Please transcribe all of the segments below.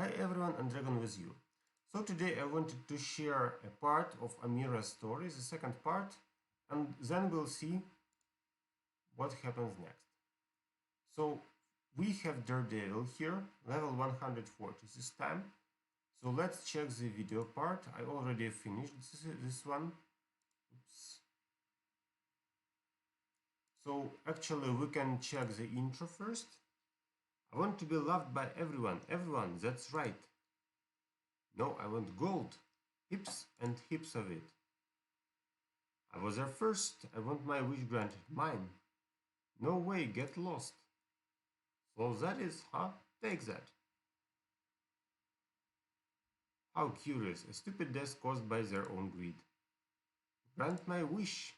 Hi everyone, and Dragon with you. So today I wanted to share a part of Amira's story, the second part, and then we'll see what happens next. So we have Daredevil here, level 140 this time. So let's check the video part. I already finished this one. Oops. So actually we can check the intro first. I want to be loved by everyone. Everyone, that's right. No, I want gold. Heaps and heaps of it. I was there first. I want my wish granted. Mine. No way, get lost. So that is, huh? Take that. How curious. A stupid death caused by their own greed. Grant my wish.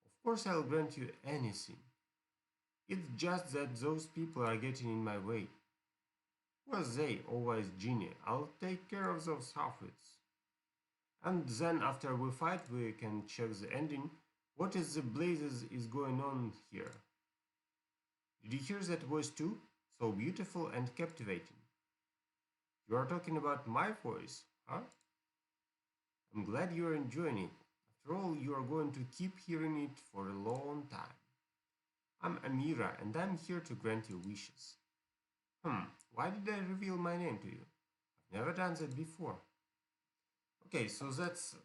Of course I'll grant you anything. It's just that those people are getting in my way. Was they always genie? I'll take care of those halfwits. And then after we fight we can check the ending. What is the blazes is going on here? Did you hear that voice too? So beautiful and captivating. You are talking about my voice, huh? I'm glad you are enjoying it. After all, you are going to keep hearing it for a long time. I'm Amira and I'm here to grant you wishes. Why did I reveal my name to you? I've never done that before. Okay, so that's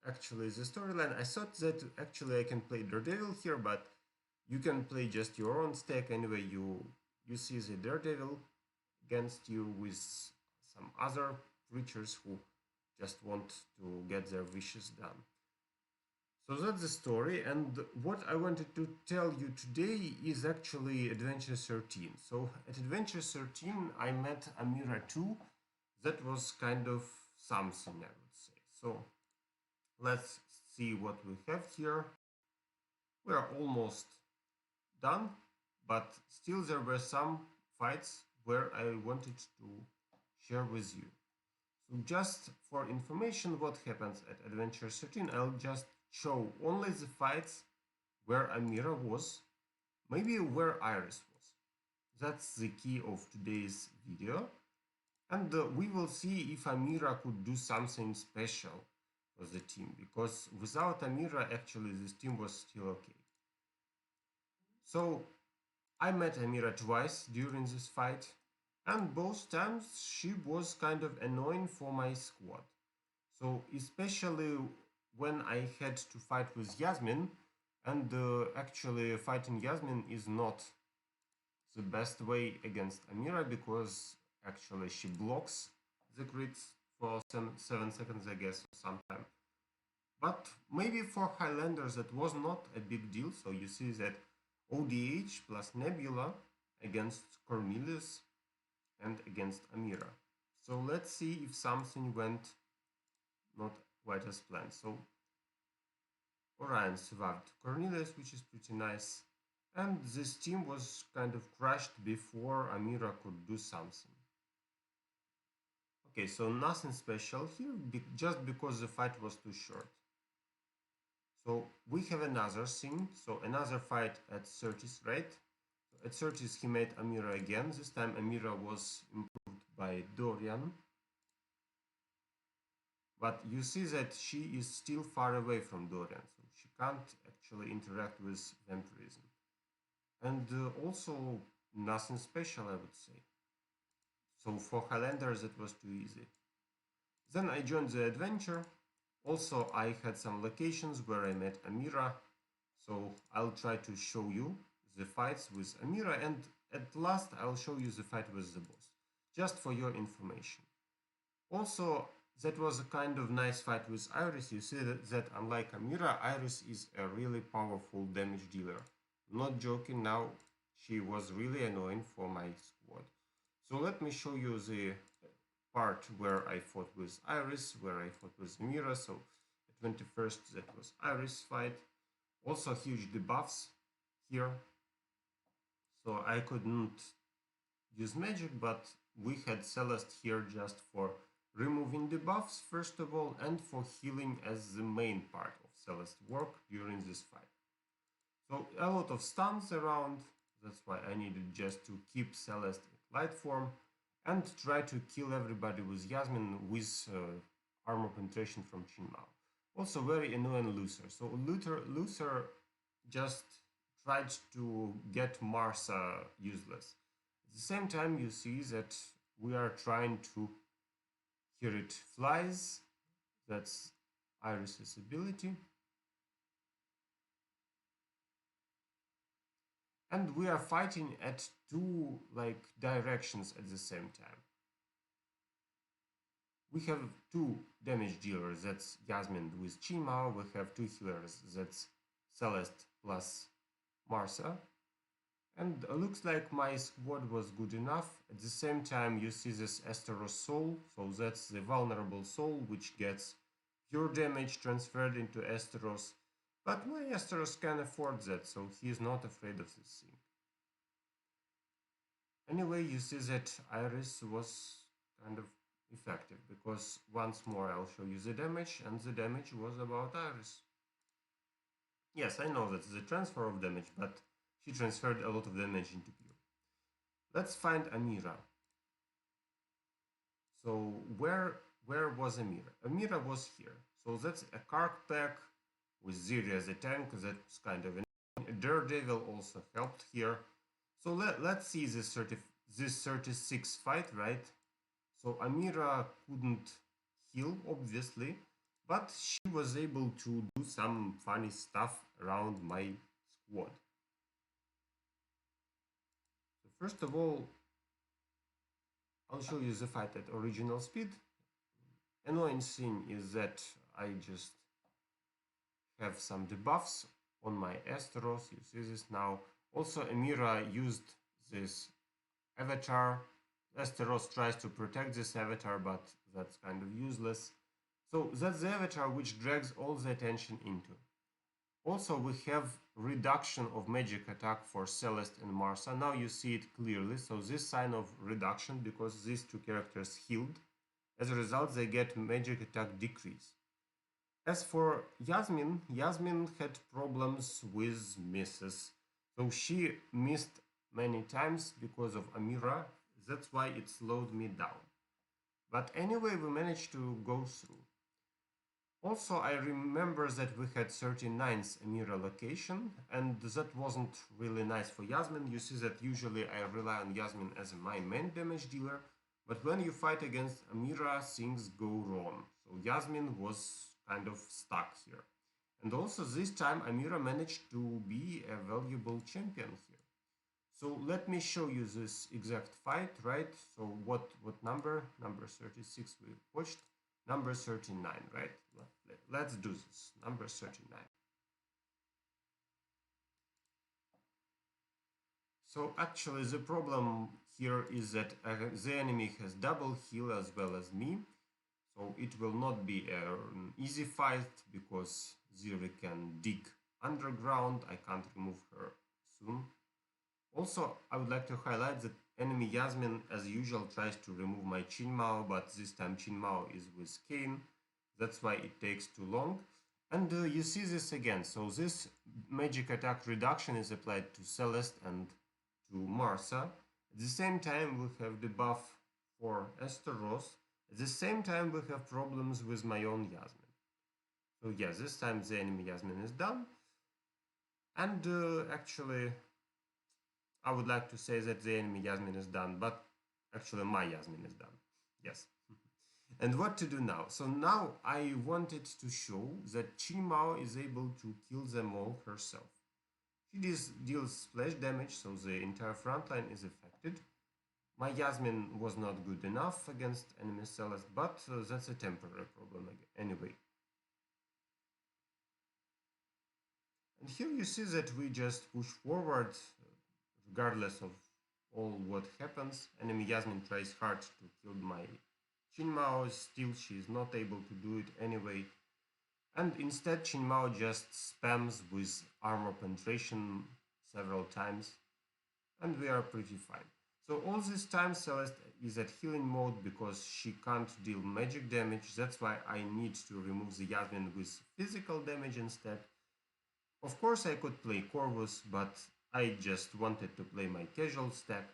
actually the storyline. I thought that actually I can play Daredevil here, but you can play just your own stack anyway. You see the Daredevil against you with some other creatures who just want to get their wishes done. So that's the story, and what I wanted to tell you today is actually Adventure 13. So at Adventure 13 I met Amira too. That was kind of something, I would say. So let's see what we have here. We are almost done, but still there were some fights where I wanted to share with you. So just for information what happens at Adventure 13, I'll just show only the fights where Amira was, maybe where Iris was. That's the key of today's video. And we will see if Amira could do something special for the team, because without Amira actually this team was still okay. So I met Amira twice during this fight, and both times she was kind of annoying for my squad. So especially when I had to fight with Yasmine, and actually fighting Yasmine is not the best way against Amira, because actually she blocks the crits for 7 seconds, I guess, sometime. But maybe for Highlanders that was not a big deal, so you see that ODH plus Nebula against Cornelius and against Amira. So let's see if something went not quite as planned. So Orion survived Cornelius, which is pretty nice. And this team was kind of crushed before Amira could do something. Okay, so nothing special here, just because the fight was too short. So we have another thing, so another fight at 30s, right? So at 30s he made Amira again. This time Amira was improved by Dorian. But you see that she is still far away from Dorian, so she can't actually interact with vampirism. And also nothing special, I would say. So for Highlanders it was too easy. Then I joined the adventure. Also I had some locations where I met Amira, so I'll try to show you the fights with Amira, and at last I'll show you the fight with the boss, just for your information. Also, that was a kind of nice fight with Iris. You see that unlike Amira, Iris is a really powerful damage dealer. Not joking, now she was really annoying for my squad. So let me show you the part where I fought with Iris, where I fought with Amira. So at 21st that was Iris fight. Also huge debuffs here. So I couldn't use magic, but we had Celeste here just for removing debuffs first of all, and for healing as the main part of Celeste's work during this fight. So a lot of stuns around, that's why I needed just to keep Celeste in light form, and try to kill everybody with Yasmine with armor penetration from Qing. Also very annoying Luther. So Luther just tried to get Marsa useless. At the same time, you see that we are trying to here it flies. That's Iris's ability. And we are fighting at two directions at the same time. We have two damage dealers, that's Yasmine with Qing. We have two healers, that's Celeste plus Marsa. And looks like my squad was good enough. At the same time, you see this Asteros soul, so that's the vulnerable soul which gets pure damage transferred into Asteros. But my Asteros can afford that, so he is not afraid of this thing. Anyway, you see that Iris was kind of effective, because once more I'll show you the damage, and the damage was about Iris. Yes, I know that's the transfer of damage, but she transferred a lot of damage into pure. Let's find Amira. So where was Amira? Amira was here. So that's a Kark pack with Ziri as a tank. That's kind of a Daredevil also helped here. So let's see this 36 fight, right? So Amira couldn't heal, obviously, but she was able to do some funny stuff around my squad. So first of all, I'll show you the fight at original speed. Annoying thing is that I just have some debuffs on my Asteros. You see this now. Also, Amira used this avatar. Asteros tries to protect this avatar, but that's kind of useless. So that's the avatar which drags all the attention into. Also, we have reduction of magic attack for Celeste and Marsa. Now you see it clearly. So this sign of reduction, because these two characters healed. As a result, they get magic attack decrease. As for Yasmine, Yasmine had problems with misses. So she missed many times because of Amira. That's why it slowed me down. But anyway, we managed to go through. Also, I remember that we had 39th Amira location, and that wasn't really nice for Yasmine. You see that usually I rely on Yasmine as my main damage dealer, but when you fight against Amira, things go wrong. So Yasmine was kind of stuck here. And also this time Amira managed to be a valuable champion here. So let me show you this exact fight, right? So what number? Number 36 we watched. Number 39, right? Let's do this. Number 39. So actually the problem here is that the enemy has double heal as well as me. So it will not be an easy fight because Ziri can dig underground. I can't remove her soon. Also, I would like to highlight that enemy Yasmine, as usual, tries to remove my Qing, but this time Qing is with Kane. That's why it takes too long. And you see this again. So this magic attack reduction is applied to Celeste and to Marsa. At the same time, we have the buff for Asteros. At the same time, we have problems with my own Yasmine. So yeah, this time the enemy Yasmine is done. And actually, I would like to say that the enemy Yasmine is done, but actually my Yasmine is done. Yes. And what to do now? So now I wanted to show that Qing is able to kill them all herself. She deals splash damage, so the entire front line is affected. My Yasmine was not good enough against enemy Celeste, but that's a temporary problem anyway. And here you see that we just push forward regardless of all what happens. Enemy Yasmine tries hard to kill my Qing, still she is not able to do it anyway. And instead Qing just spams with armor penetration several times, and we are pretty fine. So all this time Celeste is at healing mode because she can't deal magic damage. That's why I need to remove the Yasmine with physical damage instead. Of course I could play Corvus, but I just wanted to play my casual stack.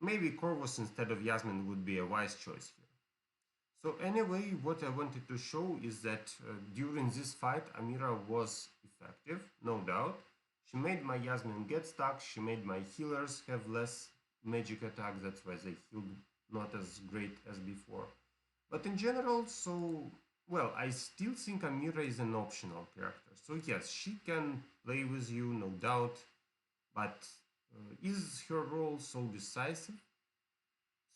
Maybe Corvus instead of Yasmine would be a wise choice here. So anyway, what I wanted to show is that during this fight, Amira was effective, no doubt. She made my Yasmin get stuck, she made my healers have less magic attack, that's why they healed not as great as before. But in general, well, I still think Amira is an optional character. So yes, she can play with you, no doubt, but is her role so decisive?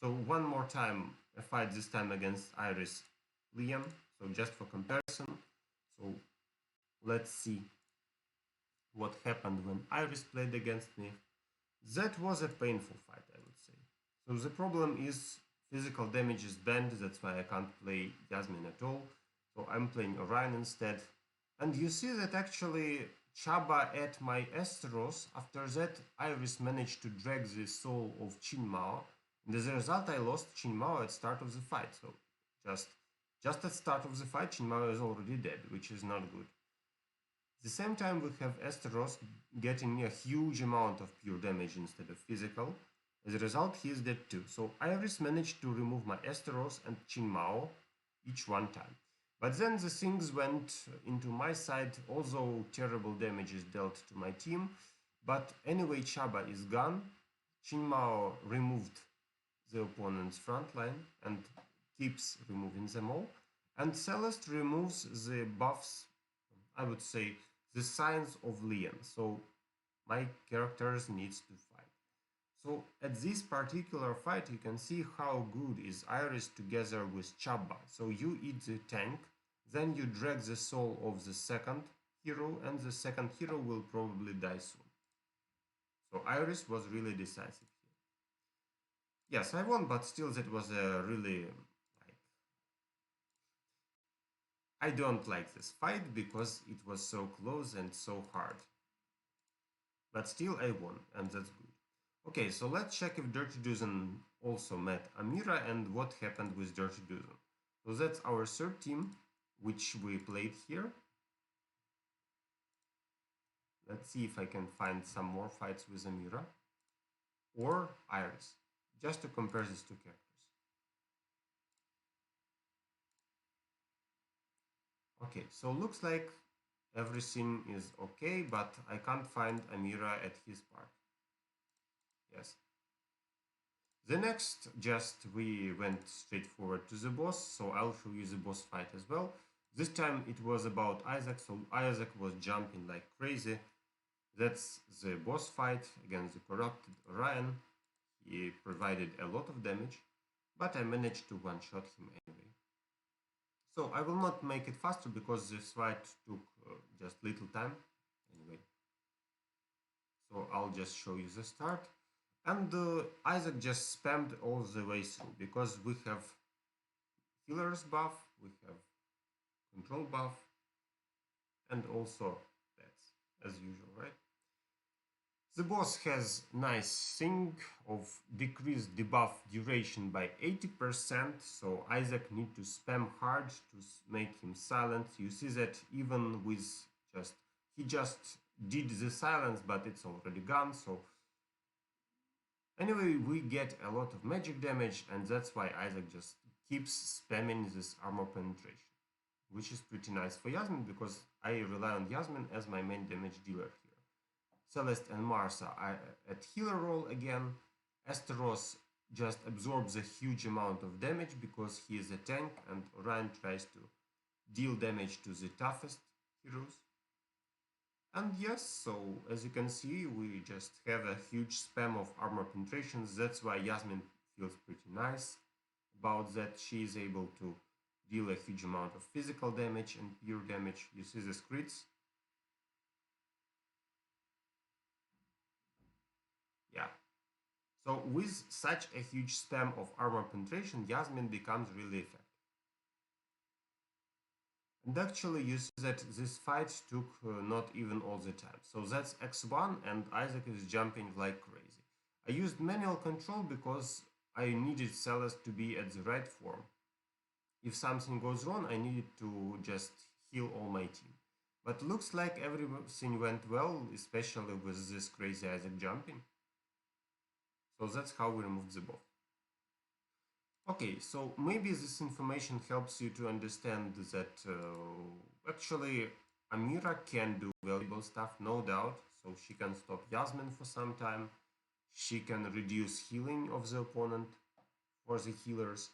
So one more time, a fight this time against Iris Lian. So just for comparison. So let's see what happened when Iris played against me. That was a painful fight, I would say. So the problem is physical damage is banned, that's why I can't play Yasmine at all. So I'm playing Orion instead. And you see that actually Chabba ate my Esteros. After that, Iris managed to drag the soul of Qing. And as a result, I lost Qing at start of the fight. So just at start of the fight, Qing is already dead, which is not good. At the same time, we have Esteros getting a huge amount of pure damage instead of physical. As a result, he is dead too. So Iris managed to remove my Esteros and Qing each one time. But then the things went into my side, although terrible damage is dealt to my team. But anyway, Chabba is gone. Qing removed the opponent's front line and keeps removing them all. And Celeste removes the buffs, I would say, the signs of Lian. So my characters needs to fight. So at this particular fight, you can see how good is Iris together with Chabba. So you eat the tank, then you drag the soul of the second hero, and the second hero will probably die soon. So Iris was really decisive here. Yes, I won, but still that was a really I don't like this fight because it was so close and so hard. But still I won, and that's good. Okay, so let's check if Dirty Dozen also met Amira and what happened with Dirty Dozen. So that's our third team, which we played here. Let's see if I can find some more fights with Amira or Iris, just to compare these two characters. Okay, so looks like everything is okay, but I can't find Amira at his part. Yes. The next, just we went straight forward to the boss, so I'll show you the boss fight as well. This time it was about Isaac, so Isaac was jumping like crazy. That's the boss fight against the corrupted Orion. He provided a lot of damage, but I managed to one-shot him anyway. So I will not make it faster because this fight took just little time anyway. So I'll just show you the start. And Isaac just spammed all the way through because we have healer's buff, we have control buff, and also that's as usual, right? The boss has nice thing of decreased debuff duration by 80%, so Isaac need to spam hard to make him silent. You see that even with he just did the silence, but it's already gone, so anyway, we get a lot of magic damage, and that's why Isaac just keeps spamming this armor penetration, which is pretty nice for Yasmine because I rely on Yasmine as my main damage dealer here. Celeste and Marsa are at healer role again. Esteros just absorbs a huge amount of damage because he is a tank, and Orion tries to deal damage to the toughest heroes. And yes, so as you can see, we just have a huge spam of armor penetrations. That's why Yasmine feels pretty nice about that. She is able to deal a huge amount of physical damage and pure damage. You see the crits. Yeah. So with such a huge spam of armor penetration, Yasmine becomes really effective. And actually you see that this fight took not even all the time. So that's X1 and Isaac is jumping like crazy. I used manual control because I needed Celeste to be at the right form. If something goes wrong, I needed to just heal all my team. But looks like everything went well, especially with this crazy Isaac jumping. So that's how we removed the buff. Okay, so maybe this information helps you to understand that actually Amira can do valuable stuff, no doubt. So she can stop Yasmine for some time. She can reduce healing of the opponent for the healers.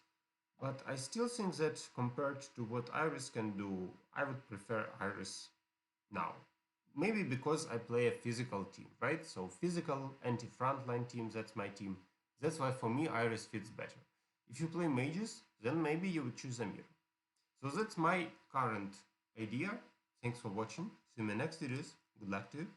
But I still think that compared to what Iris can do, I would prefer Iris now. Maybe because I play a physical team, right? So physical anti-frontline team, that's my team. That's why for me Iris fits better. If you play mages, then maybe you would choose Amira. So that's my current idea. Thanks for watching. See you in the next videos. Good luck to you.